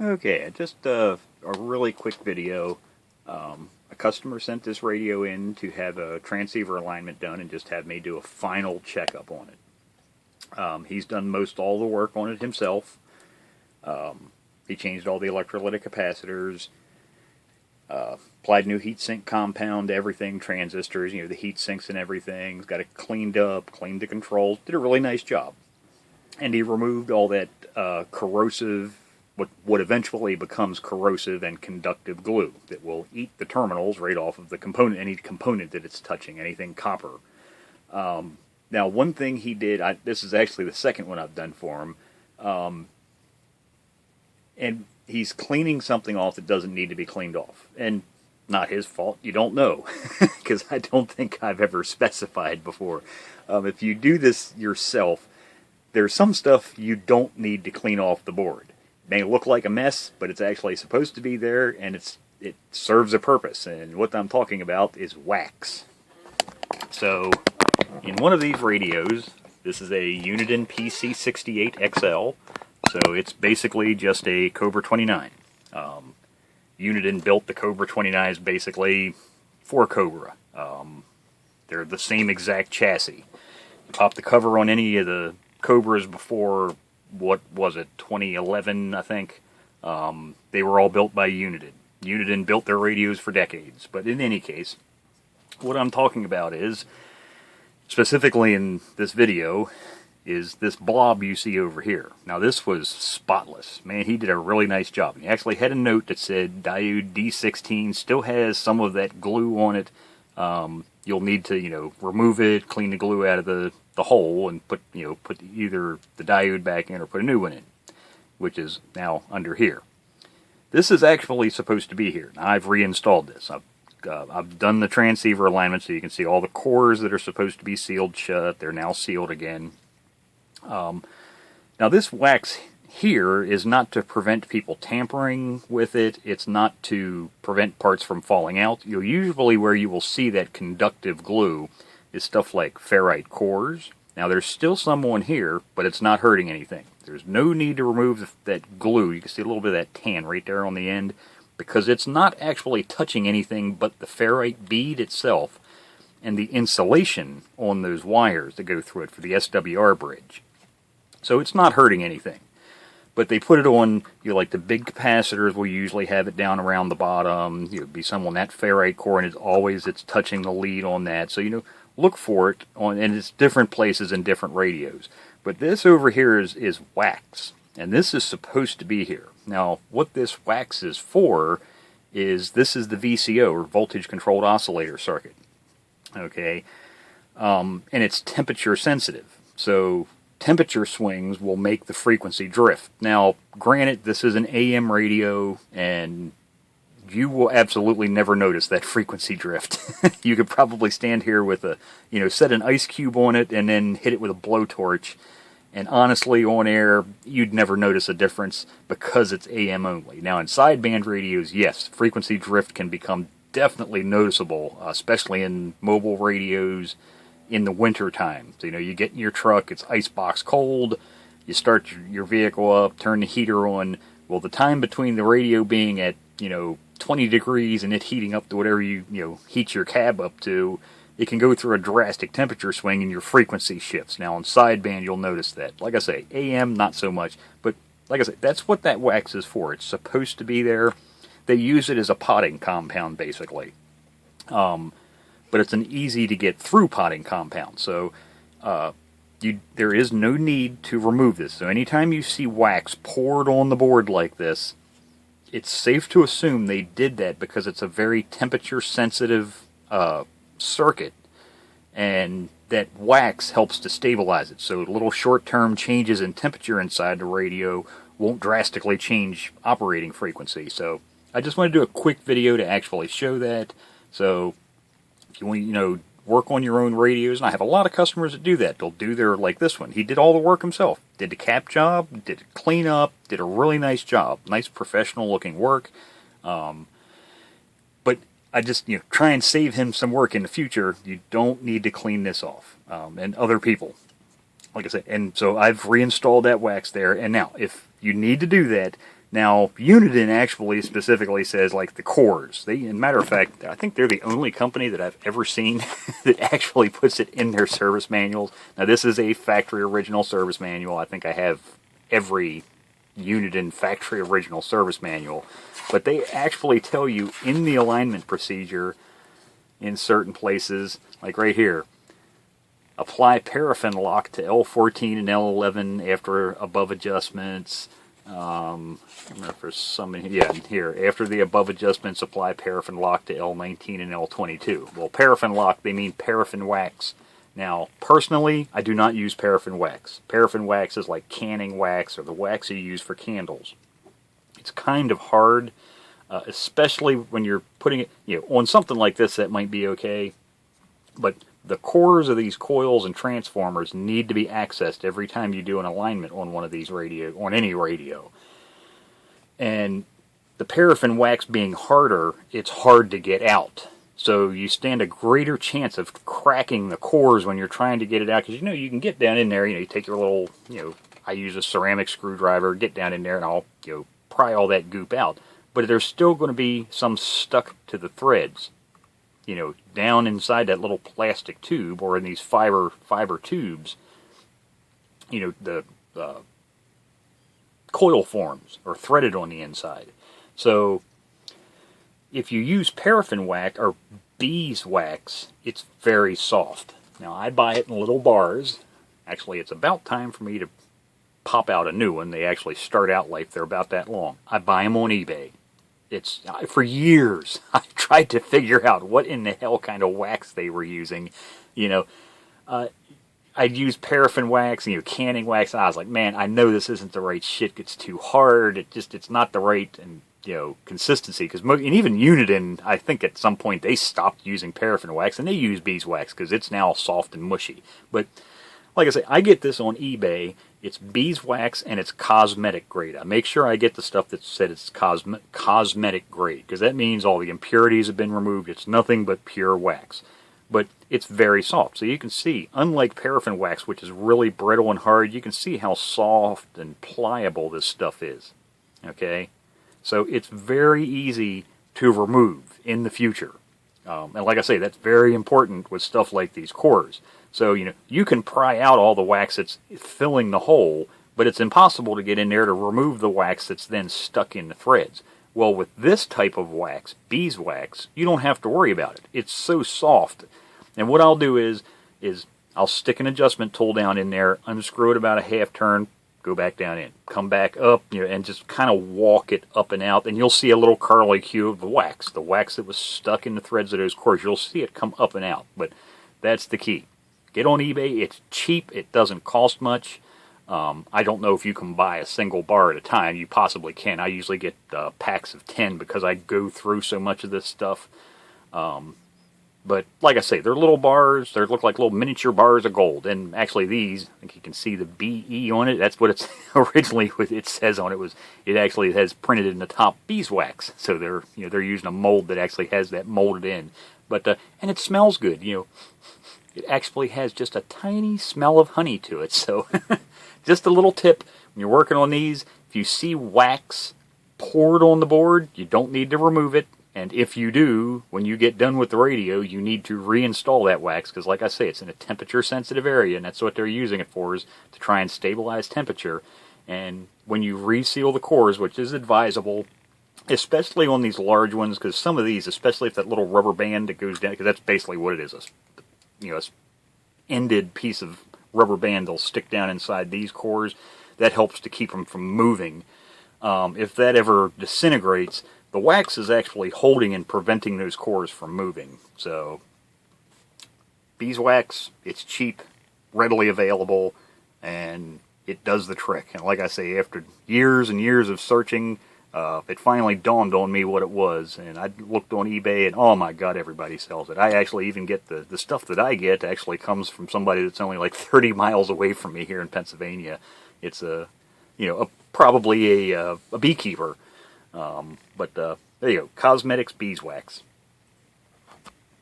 Okay, just a really quick video. A customer sent this radio in to have a transceiver alignment done and just have me do a final checkup on it. He's done most all the work on it himself. He changed all the electrolytic capacitors, applied new heatsink compound to everything, transistors, the heat sinks and everything. He's got it cleaned up, cleaned the controls, did a really nice job. And he removed all that corrosive, what eventually becomes corrosive and conductive glue that will eat the terminals right off of the component, any component that it's touching, anything copper. Now, one thing he did, this is actually the second one I've done for him, and he's cleaning something off that doesn't need to be cleaned off. And not his fault, you don't know, because I don't think I've ever specified before. If you do this yourself, there's some stuff you don't need to clean off the board. It may look like a mess, but it's actually supposed to be there, and it serves a purpose. And what I'm talking about is wax. So, in one of these radios, this is a Uniden PC68XL, so it's basically just a Cobra 29. Uniden built the Cobra 29s basically for Cobra. They're the same exact chassis. You pop the cover on any of the Cobras before, what was it, 2011, I think. They were all built by Uniden. Uniden built their radios for decades. But in any case, what I'm talking about is, specifically in this video, is this blob you see over here. Now, this was spotless. Man, he did a really nice job. He actually had a note that said diode D16 still has some of that glue on it. You'll need to, remove it, clean the glue out of the hole, and put either the diode back in or put a new one in, which is now under here. This is actually supposed to be here. Now, I've reinstalled this. I've done the transceiver alignment, so you can see all the cores that are supposed to be sealed shut. They're now sealed again. Now, this wax here is not to prevent people tampering with it. It's not to prevent parts from falling out. Usually where you will see that conductive glue is stuff like ferrite cores. Now, there's still some on here, but it's not hurting anything. There's no need to remove that glue. You can see a little bit of that tan right there on the end, because it's not actually touching anything but the ferrite bead itself and the insulation on those wires that go through it for the SWR bridge. So it's not hurting anything. But they put it on, like the big capacitors will usually have it down around the bottom. Be some on that ferrite core, and it's touching the lead on that. So, look for it and it's different places in different radios. But this over here is wax, and this is supposed to be here. Now, what this wax is for is this is the VCO, or voltage controlled oscillator circuit. Okay, and it's temperature sensitive. So temperature swings will make the frequency drift. Now, granted, this is an AM radio, and you will absolutely never notice that frequency drift. You could probably stand here with set an ice cube on it and then hit it with a blowtorch, and honestly, on air, you'd never notice a difference because it's AM only. Now, in sideband radios, yes, frequency drift can become definitely noticeable, especially in mobile radios in the winter time. So, you get in your truck, it's icebox cold, you start your vehicle up, turn the heater on. Well, the time between the radio being at, 20 degrees and it heating up to whatever you heat your cab up to, it can go through a drastic temperature swing and your frequency shifts. Now, on sideband, you'll notice that. Like I say, AM, not so much. But, like I say, that's what that wax is for. It's supposed to be there. They use it as a potting compound, basically. But it's an easy-to-get-through potting compound. So there is no need to remove this. So anytime you see wax poured on the board like this, it's safe to assume they did that because it's a very temperature-sensitive circuit, and that wax helps to stabilize it. So little short-term changes in temperature inside the radio won't drastically change operating frequency. So I just want to do a quick video to actually show that. So if you want, work on your own radios, and I have a lot of customers that do that. They'll do like this one. He did all the work himself. Did the cap job, did the cleanup, did a really nice job. Nice professional looking work. But I just, try and save him some work in the future. You don't need to clean this off. And other people. Like I said, and so I've reinstalled that wax there. And now, if you need to do that, Now, Uniden actually specifically says, like, the cores. As a matter of fact, I think they're the only company that I've ever seen that actually puts it in their service manuals. Now, this is a factory original service manual. I think I have every Uniden factory original service manual. But they actually tell you in the alignment procedure in certain places, like right here, apply paraffin lock to L14 and L11 after above adjustments. I don't know if there's some in here. Yeah, here. After the above adjustments, apply paraffin lock to L19 and L22. Well, paraffin lock, they mean paraffin wax. Now, personally, I do not use paraffin wax. Paraffin wax is like canning wax or the wax you use for candles. It's kind of hard, especially when you're putting it, on something like this that might be okay. But the cores of these coils and transformers need to be accessed every time you do an alignment on one of these on any radio. And the paraffin wax being harder, it's hard to get out. So you stand a greater chance of cracking the cores when you're trying to get it out. Because, you can get down in there, you take your little, I use a ceramic screwdriver, get down in there and I'll, pry all that goop out. But there's still going to be some stuck to the threads, down inside that little plastic tube or in these fiber tubes, the coil forms are threaded on the inside. So if you use paraffin wax or beeswax, it's very soft. Now I buy it in little bars. Actually, it's about time for me to pop out a new one. They actually start out like they're about that long. I buy them on eBay. For years I tried to figure out what in the hell kind of wax they were using. I'd use paraffin wax, canning wax. And I was like, man, I know this isn't the right shit. It's too hard. It's not the right consistency. And even Uniden, I think at some point they stopped using paraffin wax and they use beeswax because it's now soft and mushy. But like I say, I get this on eBay. It's beeswax and it's cosmetic grade. I make sure I get the stuff that said it's cosmetic grade because that means all the impurities have been removed. It's nothing but pure wax. But it's very soft. So you can see, unlike paraffin wax, which is really brittle and hard, you can see how soft and pliable this stuff is. Okay? So it's very easy to remove in the future. And like I say, that's very important with stuff like these cores. So, you can pry out all the wax that's filling the hole, but it's impossible to get in there to remove the wax that's then stuck in the threads. Well, with this type of wax, beeswax, you don't have to worry about it. It's so soft. And what I'll do is I'll stick an adjustment tool down in there, unscrew it about a half turn, go back down in, come back up, and just kind of walk it up and out, and you'll see a little curlicue of the wax that was stuck in the threads of those cores. You'll see it come up and out, but that's the key. Get on eBay. It's cheap. It doesn't cost much. I don't know if you can buy a single bar at a time. You possibly can. I usually get packs of 10 because I go through so much of this stuff. But like I say, they're little bars. They look like little miniature bars of gold. And actually these, I think you can see the BE on it. That's what it's originally what it says on it. It actually has printed in the top beeswax. So they're using a mold that actually has that molded in. But and it smells good. It actually has just a tiny smell of honey to it. So just a little tip, when you're working on these, if you see wax poured on the board, you don't need to remove it. And if you do, when you get done with the radio, you need to reinstall that wax because, like I say, it's in a temperature-sensitive area, and that's what they're using it for, is to try and stabilize temperature. And when you reseal the cores, which is advisable, especially on these large ones, because some of these, especially if that little rubber band that goes down, because that's basically what it is, a ended piece of rubber band they'll stick down inside these cores, that helps to keep them from moving. If that ever disintegrates, the wax is actually holding and preventing those cores from moving. So, beeswax, it's cheap, readily available, and it does the trick. And like I say, after years and years of searching, it finally dawned on me what it was. And I looked on eBay, and oh my God, everybody sells it. I actually even get the stuff that I get actually comes from somebody that's only like 30 miles away from me here in Pennsylvania. It's probably a beekeeper. But there you go, cosmetics beeswax.